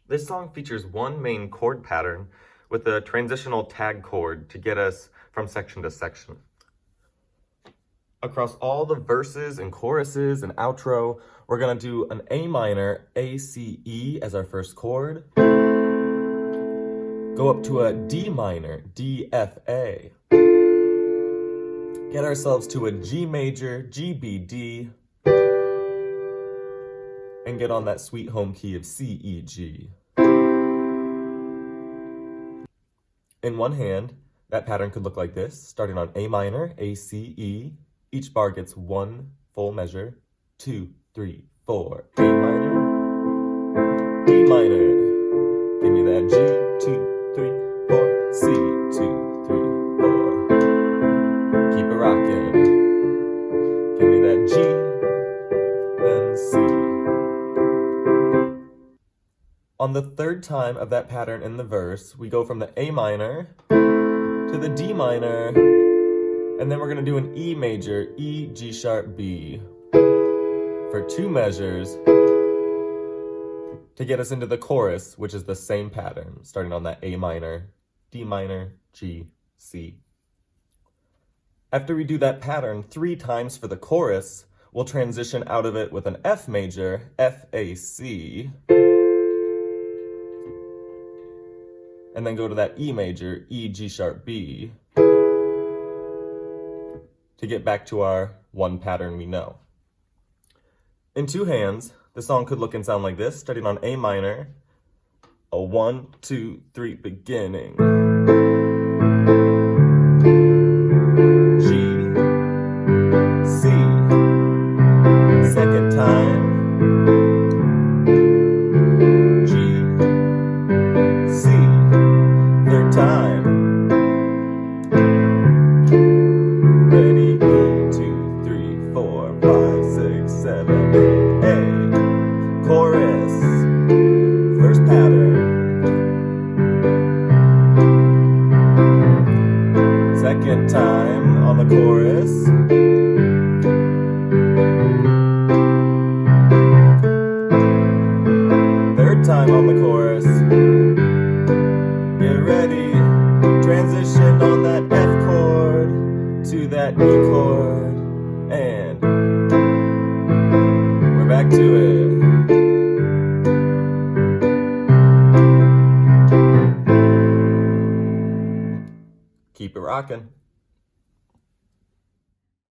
This song features one main chord pattern with a transitional tag chord to get us from section to section. Across all the verses and choruses and outro, we're gonna do an A minor, A, C, E as our first chord. Go up to a D minor, D, F, A. Get ourselves to a G major, G, B, D. And get on that sweet home key of C, E, G. In one hand, that pattern could look like this, starting on A minor, A, C, E. Each bar gets one full measure, 2, 3, 4. A minor, D minor. Give me that G, 2, 3, 4. C, 2, 3, 4. Keep it rocking. Give me that G and C. On the third time of that pattern in the verse, we go from the A minor to the D minor, and then we're gonna do an E major, E, G sharp, B, for 2 measures to get us into the chorus, which is the same pattern, starting on that A minor, D minor, G, C. After we do that pattern 3 times for the chorus, we'll transition out of it with an F major, F, A, C, and then go to that E major, E, G sharp, B, to get back to our one pattern we know. In 2 hands, the song could look and sound like this, starting on A minor, a 1, 2, 3, beginning. G, C, second time. G, C, third time. Ready, 1, 2, 3, 4, 5, 6, 7, 8, A. Chorus, first pattern. Second time on the chorus. Third time on the chorus. Get ready, transition on that F chord to that E chord, and we're back to it. Keep it rockin'.